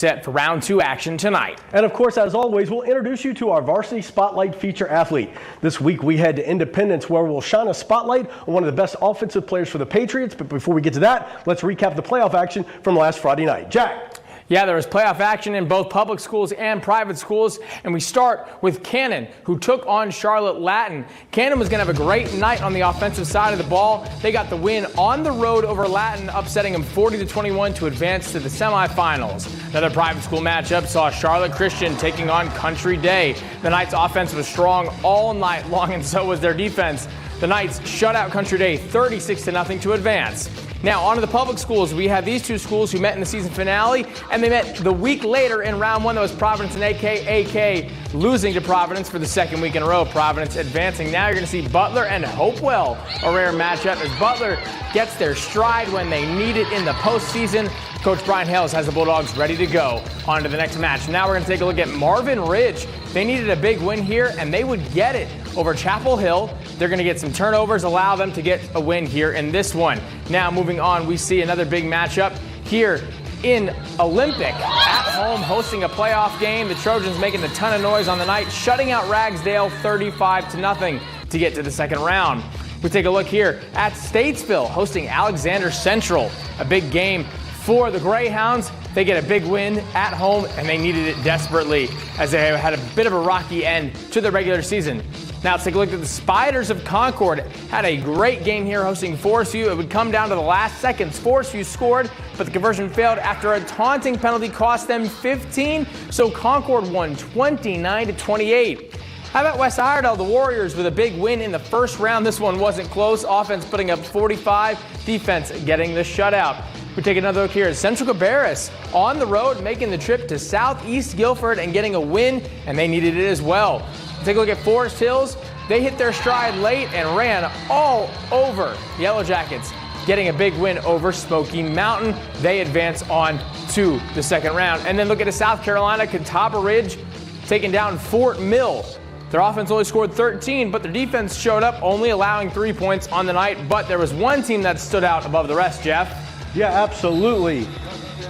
Set for round 2 action tonight. And of course, as always, we'll introduce you to our Varsity Spotlight feature athlete. This week we head to Independence, where we'll shine a spotlight on one of the best offensive players for the Patriots. But before we get to that, let's recap the playoff action from last Friday night. Jack. Yeah, there was playoff action in both public schools and private schools, and we start with Cannon, who took on Charlotte Latin. Cannon was going to have a great night on the offensive side of the ball. They got the win on the road over Latin, upsetting them 40-21 to advance to the semifinals. Another private school matchup saw Charlotte Christian taking on Country Day. The Knights' offense was strong all night long, and so was their defense. The Knights shut out Country Day 36-0 to advance. Now, on to the public schools. We have these two schools who met in the season finale, and they met the week later in round 1. That was Providence and AK losing to Providence for the second week in a row. Providence advancing. Now you're going to see Butler and Hopewell, a rare matchup, as Butler gets their stride when they need it in the postseason. Coach Brian Hales has the Bulldogs ready to go. On to the next match. Now we're going to take a look at Marvin Ridge. They needed a big win here, and they would get it over Chapel Hill. They're going to get some turnovers, allow them to get a win here in this one. Now moving on, we see another big matchup here in Olympic. At home, hosting a playoff game. The Trojans making a ton of noise on the night, shutting out Ragsdale 35-0 to get to the second round. We take a look here at Statesville, hosting Alexander Central. A big game for the Greyhounds. They get a big win at home, and they needed it desperately as they had a bit of a rocky end to the regular season. Now let's take a look at the Spiders of Concord. Had a great game here hosting Forest View. It would come down to the last seconds. Forest View scored, but the conversion failed after a taunting penalty cost them 15. So Concord won 29-28. How about West Iredell, the Warriors, with a big win in the first round? This one wasn't close. Offense putting up 45, defense getting the shutout. We take another look here at Central Cabarrus on the road, making the trip to Southeast Guilford and getting a win, and they needed it as well. Take a look at Forest Hills. They hit their stride late and ran all over Yellow Jackets, getting a big win over Smoky Mountain. They advance on to the second round. And then look at a South Carolina, Catawba Ridge, taking down Fort Mill. Their offense only scored 13, but their defense showed up, only allowing 3 points on the night. But there was one team that stood out above the rest, Jeff. Yeah, absolutely.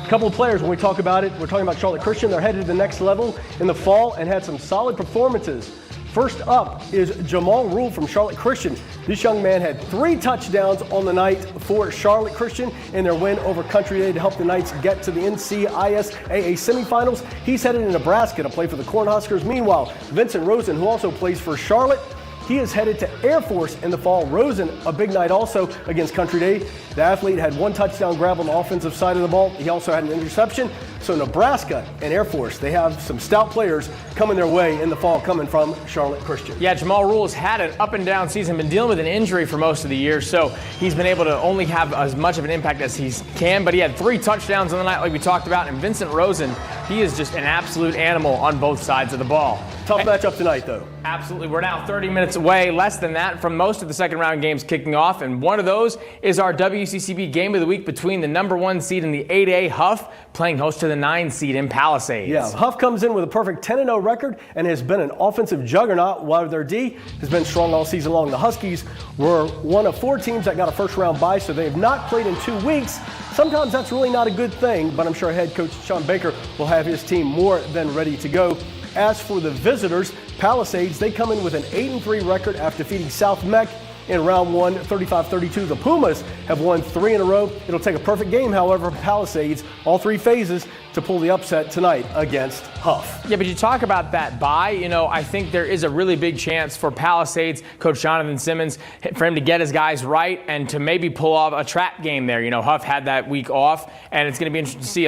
A couple of players, when we talk about it, we're talking about Charlotte Christian. They're headed to the next level in the fall and had some solid performances. First up is Jamal Rule from Charlotte Christian. This young man had 3 touchdowns on the night for Charlotte Christian in their win over Country Day to help the Knights get to the NCISAA semifinals. He's headed to Nebraska to play for the Cornhuskers. Meanwhile, Vincent Rosen, who also plays for Charlotte, he is headed to Air Force in the fall. Rosen, a big night also against Country Day. The athlete had 1 touchdown grab on the offensive side of the ball. He also had an interception. So Nebraska and Air Force, they have some stout players coming their way in the fall coming from Charlotte Christian. Yeah, Jamal Rule has had an up and down season, been dealing with an injury for most of the year, so he's been able to only have as much of an impact as he can, but he had 3 touchdowns on the night like we talked about, and Vincent Rosen, he is just an absolute animal on both sides of the ball. Tough matchup tonight, though. Absolutely. We're now 30 minutes away, less than that, from most of the second round games kicking off, and one of those is our WCCB game of the week between the number 1 seed in the 8A Huff playing host to the 9 seed in Palisades. Yeah, Huff comes in with a perfect 10-0 record and has been an offensive juggernaut, while their D has been strong all season long. The Huskies were one of 4 teams that got a first-round bye, so they have not played in 2 weeks. Sometimes that's really not a good thing, but I'm sure head coach Sean Baker will have his team more than ready to go. As for the visitors, Palisades, they come in with an 8-3 record after defeating South Meck in round 1, 35-32. The Pumas have won 3 in a row. It'll take a perfect game, however, for Palisades, all 3 phases, to pull the upset tonight against Huff. Yeah, but you talk about that bye, I think there is a really big chance for Palisades, Coach Jonathan Simmons, for him to get his guys right and to maybe pull off a trap game there. Huff had that week off, and it's going to be interesting to see,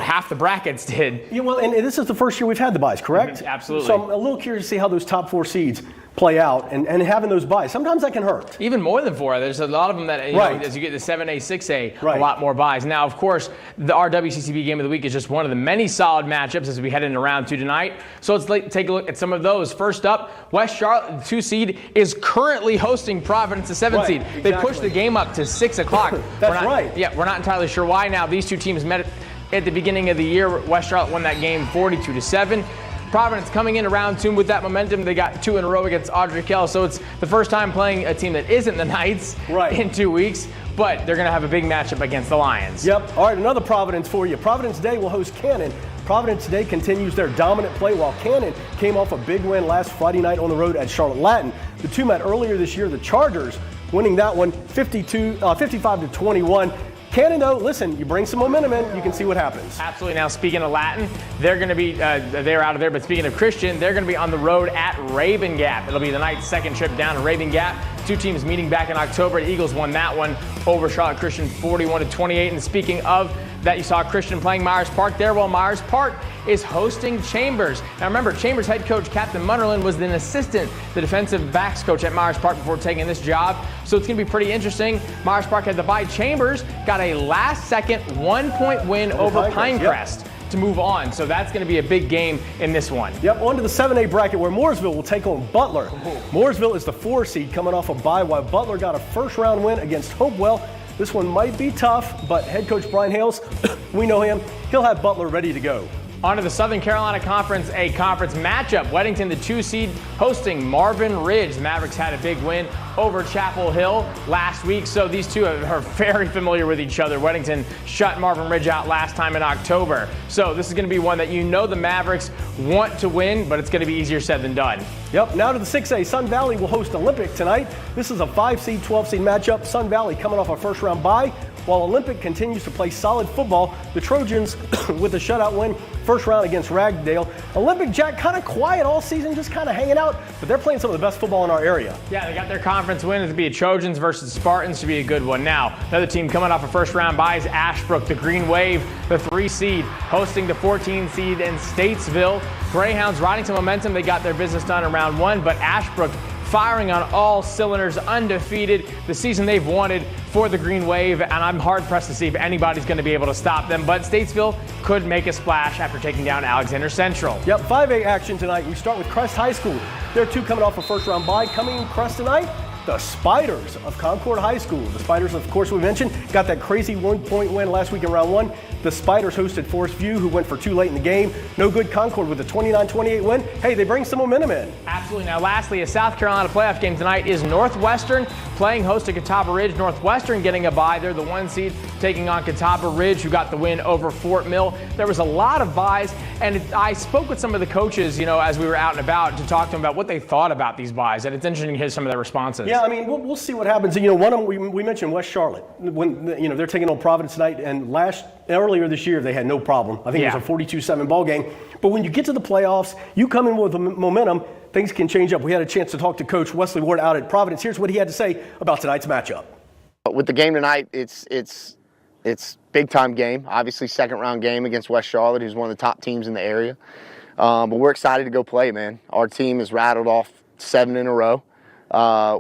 half the brackets did. Yeah, well, and this is the first year we've had the byes, correct? Mm-hmm, absolutely. So I'm a little curious to see how those top 4 seeds play out and having those byes. Sometimes that can hurt. Even more than 4. There's a lot of them that, as you get to 7A, 6A, a lot more byes. Now, of course, our WCCB game of the week is just one of the many solid matchups as we head into round 2 tonight. So let's take a look at some of those. First up, West Charlotte, the 2 seed, is currently hosting Providence, the 7 seed. Exactly. They pushed the game up to 6 o'clock. That's right. Yeah, we're not entirely sure why now. These 2 teams met at the beginning of the year. West Charlotte won that game 42-7. Providence coming in round 2 with that momentum. They got 2 in a row against Audrey Kell, so it's the first time playing a team that isn't the Knights in 2 weeks. But they're going to have a big matchup against the Lions. Yep. All right, another Providence for you. Providence Day will host Cannon. Providence Day continues their dominant play while Cannon came off a big win last Friday night on the road at Charlotte Latin. The two met earlier this year, the Chargers winning that one 55-21. Cannon, though, listen, you bring some momentum in, you can see what happens. Absolutely. Now, speaking of Latin, they're going to be, they're out of there, but speaking of Christian, they're going to be on the road at Raven Gap. It'll be the Knights' second trip down to Raven Gap. Two teams meeting back in October. The Eagles won that one over Charlotte Christian 41-28. And speaking of that, you saw Christian playing Myers Park there. Well, Myers Park is hosting Chambers. Now remember, Chambers head coach Captain Munnerlin was an assistant, the defensive backs coach at Myers Park before taking this job. So it's going to be pretty interesting. Myers Park had the bye. Chambers got a last-second 1-point win over Pinecrest to move on. So that's going to be a big game in this one. Yep, on to the 7A bracket where Mooresville will take on Butler. Mooresville is the 4 seed coming off a bye while Butler got a first-round win against Hopewell. This one might be tough, but head coach Brian Hales, we know him, he'll have Butler ready to go. On to the Southern Carolina Conference, a conference matchup. Weddington, the 2 seed, hosting Marvin Ridge. The Mavericks had a big win over Chapel Hill last week, so these two are very familiar with each other. Weddington shut Marvin Ridge out last time in October. So this is going to be one that you know the Mavericks want to win, but it's going to be easier said than done. Yep, now to the 6A. Sun Valley will host Olympic tonight. This is a 5 seed, 12 seed matchup. Sun Valley coming off a first-round bye. While Olympic continues to play solid football, the Trojans with a shutout win first round against Ragdale. Olympic, Jack, kind of quiet all season, just kind of hanging out, but they're playing some of the best football in our area. Yeah, they got their conference win. It'll be a Trojans versus Spartans to be a good one. Now, another team coming off a first round bye is Ashbrook, the Green Wave, the 3 seed, hosting the 14 seed in Statesville. Greyhounds riding some momentum. They got their business done in round 1, but Ashbrook firing on all cylinders, undefeated, the season they've wanted for the Green Wave, and I'm hard-pressed to see if anybody's going to be able to stop them, but Statesville could make a splash after taking down Alexander Central. Yep, 5A action tonight. We start with Crest High School. They're 2 coming off a first-round bye. Coming in Crest tonight, the Spiders of Concord High School. The Spiders, of course, we mentioned, got that crazy 1-point win last week in round 1. The Spiders hosted Forest View, who went for 2 late in the game. No good. Concord with a 29-28 win. Hey, they bring some momentum in. Absolutely. Now, lastly, a South Carolina playoff game tonight is Northwestern playing host to Catawba Ridge. Northwestern getting a bye. They're the 1 seed taking on Catawba Ridge, who got the win over Fort Mill. There was a lot of byes, and I spoke with some of the coaches, as we were out and about, to talk to them about what they thought about these byes, and it's interesting to hear some of their responses. Yeah, I mean, we'll see what happens. One of them, we mentioned West Charlotte. When they're taking on Providence tonight, and earlier this year they had no problem. I think it was a 42-7 ball game. But when you get to the playoffs, you come in with momentum, things can change up. We had a chance to talk to Coach Wesley Ward out at Providence. Here's what he had to say about tonight's matchup. With the game tonight, it's big-time game. Obviously, second-round game against West Charlotte, who's one of the top teams in the area. But we're excited to go play, man. Our team has rattled off 7 in a row.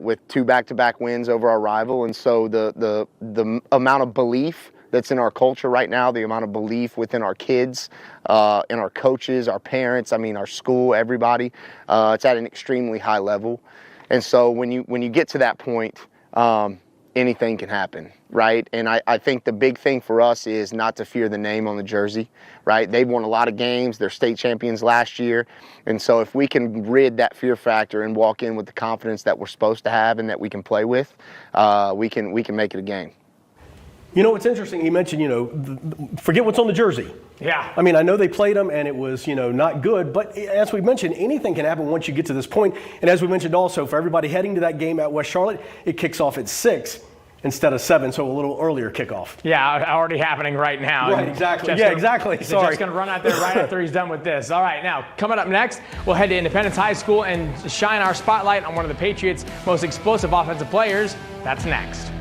With 2 back-to-back wins over our rival, and so the amount of belief that's in our culture right now, the amount of belief within our kids, in our coaches, our parents, our school, everybody, it's at an extremely high level. And so when you get to that point, anything can happen, right? And I think the big thing for us is not to fear the name on the jersey, right? They've won a lot of games. They're state champions last year. And so if we can rid that fear factor and walk in with the confidence that we're supposed to have and that we can play with, we can make it a game. It's interesting. He mentioned, forget what's on the jersey. Yeah. I know they played them and it was, not good. But as we mentioned, anything can happen once you get to this point. And as we mentioned also, for everybody heading to that game at West Charlotte, it kicks off at 6 instead of 7, so a little earlier kickoff. Yeah, already happening right now. Right, exactly. Yeah, exactly. Sorry. Just going to run out there right after he's done with this. All right, now, coming up next, we'll head to Independence High School and shine our spotlight on one of the Patriots' most explosive offensive players. That's next.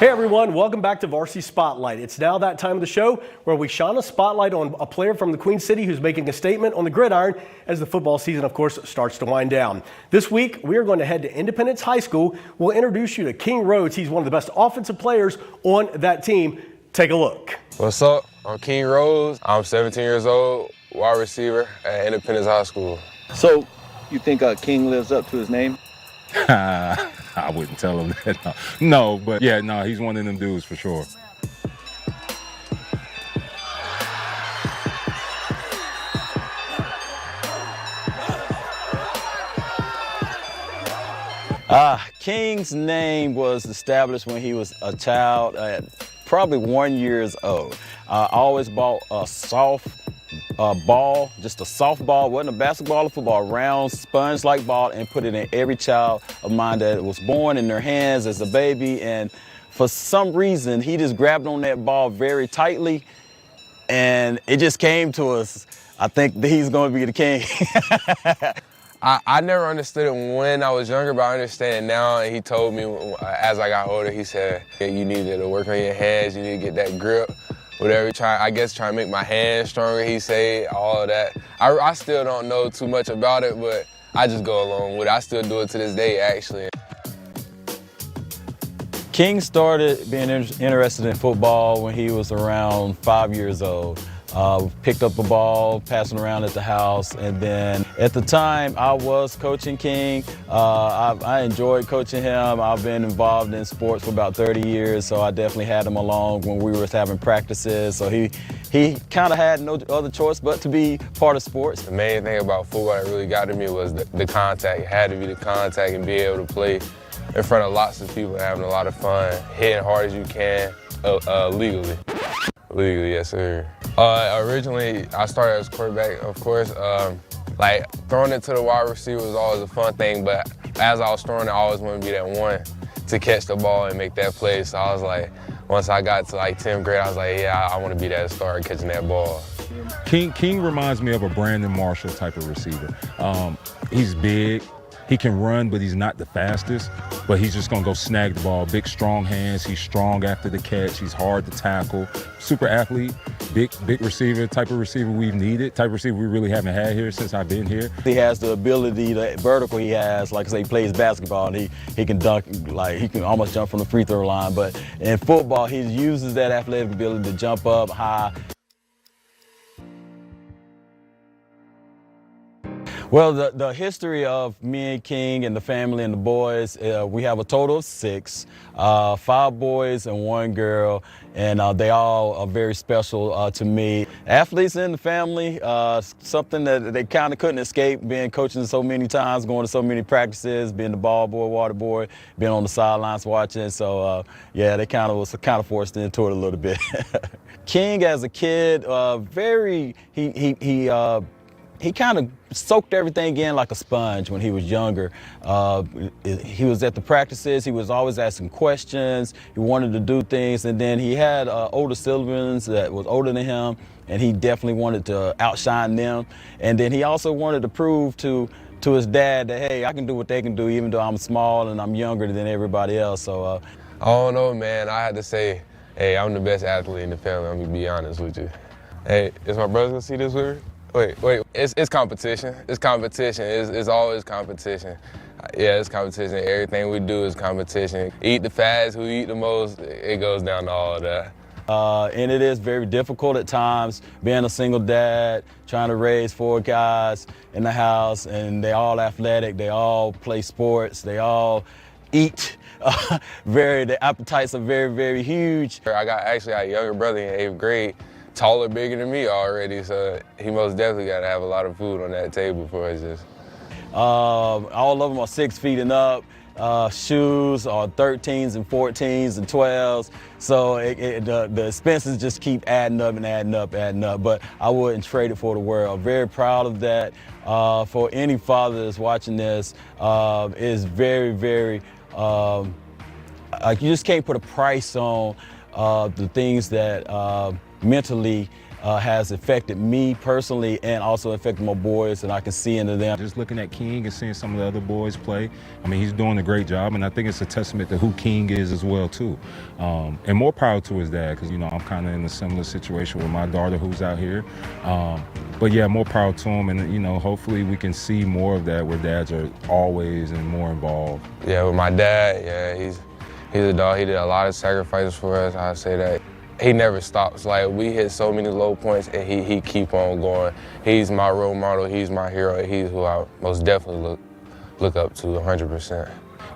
Hey everyone, welcome back to Varsity Spotlight. It's now that time of the show where we shine a spotlight on a player from the Queen City who's making a statement on the gridiron as the football season, of course, starts to wind down. This week, we are going to head to Independence High School. We'll introduce you to King Rhodes. He's one of the best offensive players on that team. Take a look. What's up? I'm King Rhodes. I'm 17 years old, wide receiver at Independence High School. So, you think King lives up to his name? I wouldn't tell him that. No, but yeah, no, he's one of them dudes for sure. King's name was established when he was a child at probably 1 year old. I always bought a soft ball, just a softball, wasn't a basketball or football, round sponge-like ball, and put it in every child of mine that was born in their hands as a baby. And for some reason, he just grabbed on that ball very tightly, and it just came to us. I think that he's going to be the king. I never understood it when I was younger, but I understand it now. And he told me as I got older, he said, hey, you need to work on your hands, you need to get that grip. Whatever, trying to make my hands stronger, he said, all of that. I still don't know too much about it, but I just go along with it. I still do it to this day, actually. King started being interested in football when he was around 5 years old. Picked up a ball, passing around at the house, and then at the time I was coaching King. I enjoyed coaching him. I've been involved in sports for about 30 years, so I definitely had him along when we were having practices. So he kind of had no other choice but to be part of sports. The main thing about football that really got to me was the contact. It had to be the contact and be able to play in front of lots of people, having a lot of fun, hitting hard as you can, legally. Legally, yes, sir. Originally, I started as quarterback, of course. Like, throwing it to the wide receiver was always a fun thing, but as I was throwing it, I always wanted to be that one to catch the ball and make that play. So I was like, once I got to like 10th grade, I was like, yeah, I want to be that star catching that ball. King reminds me of a Brandon Marshall type of receiver. He's big. He can run, but he's not the fastest. But he's just going to go snag the ball. Big, strong hands. He's strong after the catch. He's hard to tackle. Super athlete, big receiver, type of receiver we've needed, type of receiver we really haven't had here since I've been here. He has the ability, the vertical he has, like I say, he plays basketball, and he can dunk, like he can almost jump from the free throw line. But in football, he uses that athletic ability to jump up high. Well, the history of me and King and the family and the boys, we have a total of 6, 5 boys and 1 girl, and they all are very special to me. Athletes in the family, something that they kind of couldn't escape, being coaching so many times, going to so many practices, being the ball boy, water boy, being on the sidelines watching. So yeah, they was forced into it a little bit. King as a kid, he kind of soaked everything in like a sponge when he was younger. He was at the practices, he was always asking questions, he wanted to do things, and then he had older siblings that was older than him, and he definitely wanted to outshine them. And then he also wanted to prove to his dad that, hey, I can do what they can do even though I'm small and I'm younger than everybody else. So I don't know, man. I had to say, hey, I'm the best athlete in the family, I'm gonna be honest with you. Hey, is my brother gonna see this with her? Wait, it's competition. It's competition. It's always competition. Yeah, it's competition. Everything we do is competition. Eat the fast, who eat the most, it goes down to all of that. And it is very difficult at times, being a single dad, trying to raise 4 guys in the house, and they all athletic, they all play sports, they all eat. The appetites are very, very huge. I got a younger brother in 8th grade. Taller, bigger than me already, so he most definitely got to have a lot of food on that table for us. Just. All of them are 6 feet and up. Shoes are 13s and 14s and 12s. So the expenses just keep adding up and adding up, But I wouldn't trade it for the world. Very proud of that. For any father that's watching this, is very, very, you just can't put a price on the things that mentally has affected me personally and also affected my boys, and I can see into them. Just looking at King and seeing some of the other boys play, I mean, he's doing a great job, and I think it's a testament to who King is as well, too. And more power to his dad, because, you know, I'm kind of in a similar situation with my daughter who's out here. But yeah, more power to him, and, you know, hopefully we can see more of that where dads are always and more involved. Yeah, with my dad, yeah, he's a dog. He did a lot of sacrifices for us. I say that. He never stops. Like, we hit so many low points, and he keep on going. He's my role model. He's my hero. He's who I most definitely look up to 100%.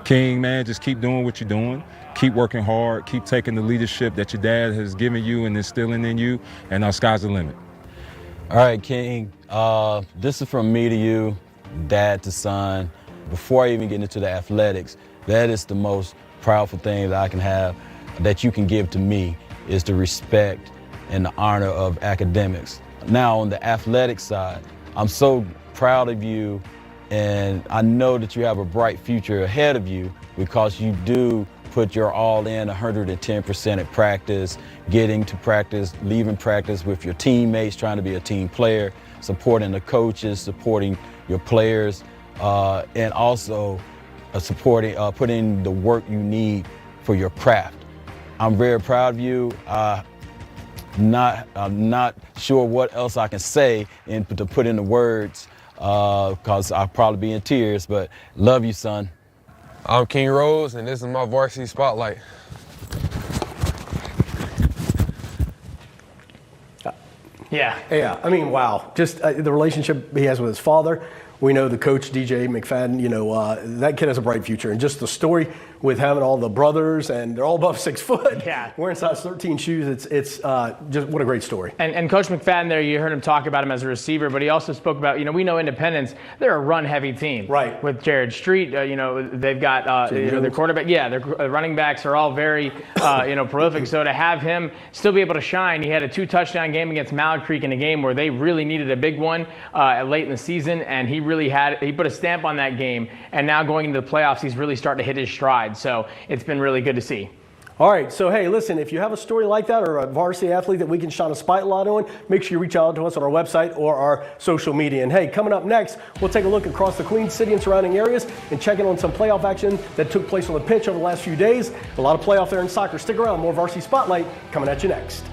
King, man, just keep doing what you're doing. Keep working hard. Keep taking the leadership that your dad has given you and instilling in you, and sky's the limit. All right, King, this is from me to you, dad to son. Before I even get into the athletics, that is the most proudful thing that I can have, that you can give to me, is the respect and the honor of academics. Now, on the athletic side, I'm so proud of you, and I know that you have a bright future ahead of you because you do put your all in 110% at practice, getting to practice, leaving practice with your teammates, trying to be a team player, supporting the coaches, supporting your players, and also putting the work you need for your craft. I'm very proud of you. I'm not sure what else I can say to put into words because I'll probably be in tears, but love you, son. I'm King Rhodes, and this is my Varsity Spotlight. Yeah, I mean, wow. Just the relationship he has with his father. We know the coach, DJ McFadden, you know, that kid has a bright future. And just the story with having all the brothers, and they're all above 6 foot, Yeah. wearing size 13 shoes, it's just what a great story. And Coach McFadden there, you heard him talk about him as a receiver, but he also spoke about, you know, we know Independence, they're a run-heavy team. Right. With Jared Street, you know, they've got you know, their quarterback. Yeah, their running backs are all very, you know, prolific. So to have him still be able to shine, he had a 2-touchdown game against Mallard Creek in a game where they really needed a big one late in the season, and he put a stamp on that game. And now going into the playoffs, he's really starting to hit his stride. So it's been really good to see. All right, so hey, listen, if you have a story like that or a varsity athlete that we can shine a spotlight on, make sure you reach out to us on our website or our social media. And hey, coming up next, we'll take a look across the Queen City and surrounding areas and check in on some playoff action that took place on the pitch over the last few days. A lot of playoff there in soccer. Stick around, more Varsity Spotlight coming at you next.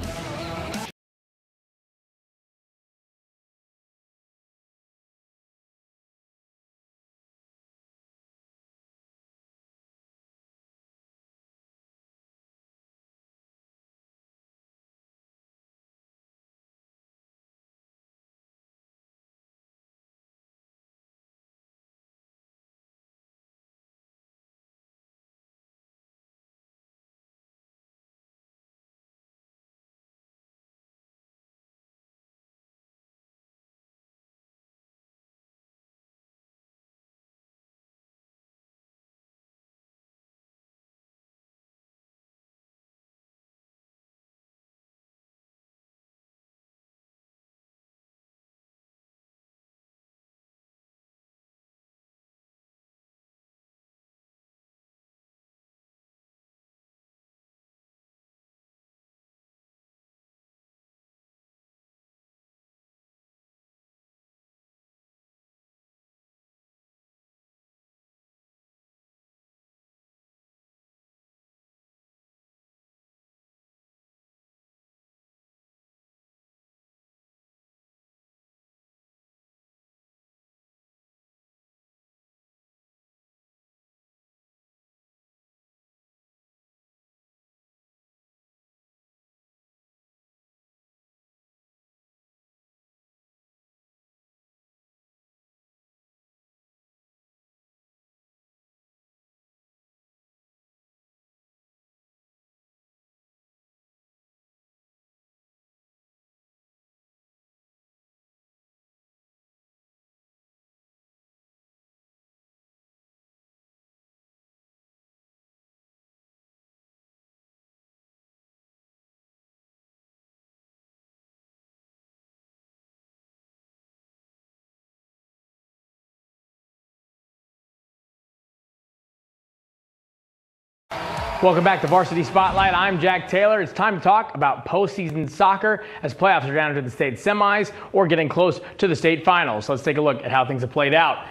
Welcome back to Varsity Spotlight. I'm Jack Taylor. It's time to talk about postseason soccer as playoffs are down to the state semis or getting close to the state finals. Let's take a look at how things have played out.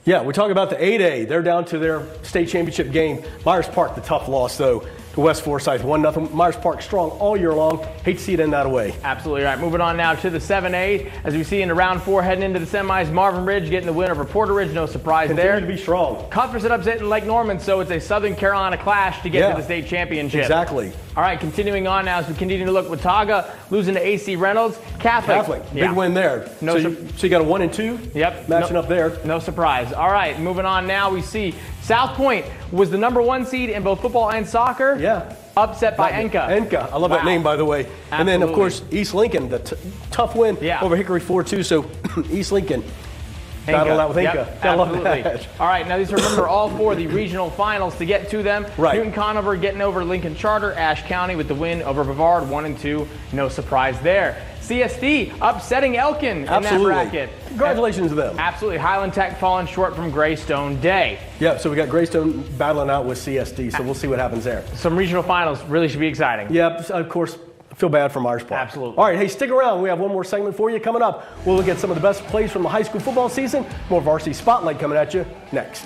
Yeah, we talk about the 8A. They're down to their state championship game. Myers Park, the tough loss, though, to West Forsyth, 1-0. Myers Park strong all year long. Hate to see it end that way. Absolutely right. Moving on now to the 7A. As we see in the round 4 heading into the semis, Marvin Ridge getting the win over Porter Ridge. No surprise there. Continue to be strong. Cuthbert's upset in Lake Norman, so it's a Southern Carolina clash to get to the state championship. Exactly. All right, continuing on now as we continue to look, Watauga losing to AC Reynolds. Catholic. Big win there. So you got a 1 and 2. Yep. Matching up there. No surprise. All right, moving on now, we see South Point was the #1 seed in both football and soccer. Yeah. Upset by Enka. Enka. I love that name, by the way. Absolutely. And then, of course, East Lincoln, the tough win over Hickory 4-2. So East Lincoln battled out with Enka. Yep, I love absolutely. that. All right, now these are, remember, all 4 of the regional finals to get to them. Right. Newton Conover getting over Lincoln Charter. Ashe County with the win over Brevard, 1 and 2. No surprise there. CSD upsetting Elkin in that bracket. Congratulations to them. Absolutely. Highland Tech falling short from Greystone Day. Yeah, so we got Greystone battling out with CSD, so we'll see what happens there. Some regional finals really should be exciting. Yeah, of course, feel bad for Myers Park. Absolutely. All right, hey, stick around. We have one more segment for you coming up. We'll look at some of the best plays from the high school football season. More Varsity Spotlight coming at you next.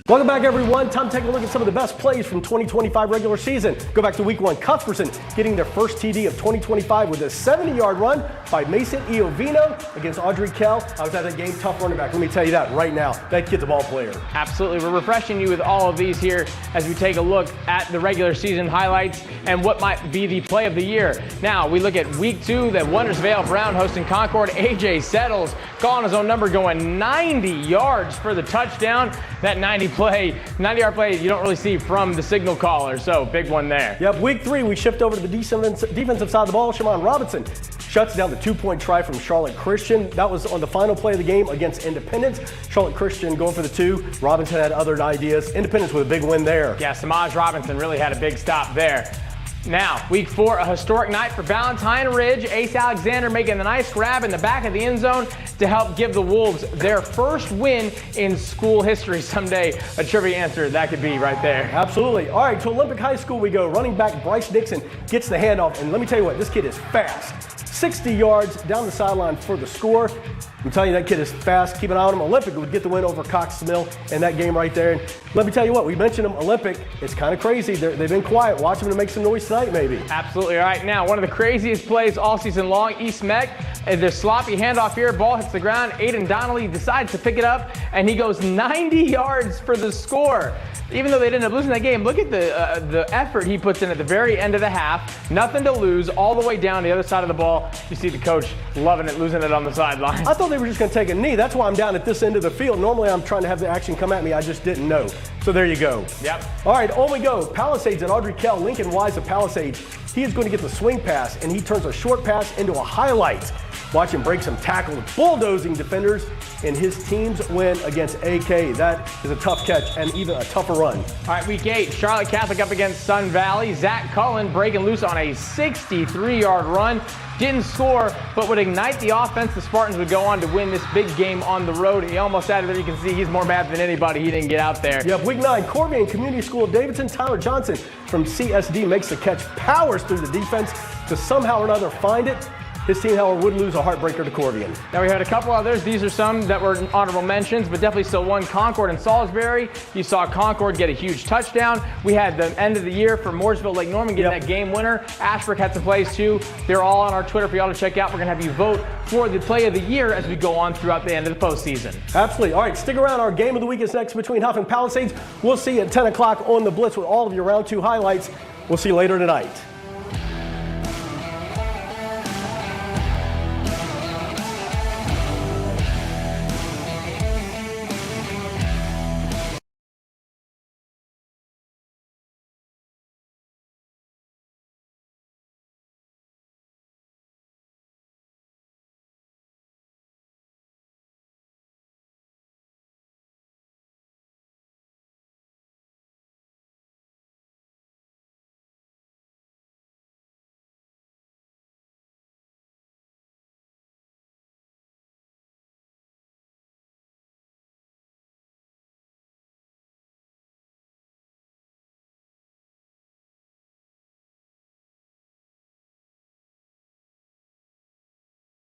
Welcome back, everyone. Time to take a look at some of the best plays from 2025 regular season. Go back to week 1. Cuthbertson getting their first TD of 2025 with a 70-yard run by Mason Iovino against Audrey Kell. I was at that game, tough running back. Let me tell you that right now. That kid's a ball player. Absolutely. We're refreshing you with all of these here as we take a look at the regular season highlights and what might be the play of the year. Now, we look at week 2, the Wondersvale Brown hosting Concord. AJ Settles calling his own number, going 90 yards for the touchdown. That 90-yard play you don't really see from the signal caller, so big one there. Yep, week 3, we shift over to the defensive side of the ball. Shamon Robinson shuts down the 2-point try from Charlotte Christian. That was on the final play of the game against Independence. Charlotte Christian going for the 2. Robinson had other ideas. Independence with a big win there. Yeah, Samaj Robinson really had a big stop there. Now, week 4, a historic night for Valentine Ridge. Ace Alexander making a nice grab in the back of the end zone to help give the Wolves their first win in school history. Someday, a trivia answer that could be right there. Absolutely. All right, to Olympic High School we go. Running back Bryce Dixon gets the handoff, and let me tell you what, this kid is fast. 60 yards down the sideline for the score. I'm telling you, that kid is fast. Keep an eye on him. Olympic would get the win over Cox Mill in that game right there. And let me tell you what, we mentioned him, Olympic. It's kind of crazy. They've been quiet. Watch them to make some noise tonight, maybe. Absolutely. All right, now, one of the craziest plays all season long, East Meck And the sloppy handoff here, ball hits the ground. Aiden Donnelly decides to pick it up, and he goes 90 yards for the score. Even though they didn't end up losing that game, look at the effort he puts in at the very end of the half. Nothing to lose, all the way down the other side of the ball. You see the coach loving it, losing it on the sideline. I thought they were just going to take a knee. That's why I'm down at this end of the field. Normally I'm trying to have the action come at me. I just didn't know. So there you go. Yep. All right, on we go. Palisades and Audrey Kell. Lincoln Wise of Palisades. He is going to get the swing pass, and he turns a short pass into a highlight. Watch him break some tackles, bulldozing defenders, and his team's win against AK. That is a tough catch and even a tougher run. All right, week 8, Charlotte Catholic up against Sun Valley. Zach Cullen breaking loose on a 63-yard run. Didn't score, but would ignite the offense. The Spartans would go on to win this big game on the road. He almost had it there. You can see he's more mad than anybody. He didn't get out there. Yep, week 9, Corvian Community School of Davidson. Tyler Johnson from CSD makes the catch, powers through the defense to somehow or another find it. His team, however, would lose a heartbreaker to Corvian. Now we had a couple others. These are some that were honorable mentions, but definitely still won. Concord and Salisbury. You saw Concord get a huge touchdown. We had the end of the year for Mooresville Lake Norman getting that game winner. Ashbrook had some plays too. They're all on our Twitter for y'all to check out. We're going to have you vote for the play of the year as we go on throughout the end of the postseason. Absolutely. All right, stick around. Our game of the week is next between Huff and Palisades. We'll see you at 10 o'clock on the Blitz with all of your round 2 highlights. We'll see you later tonight.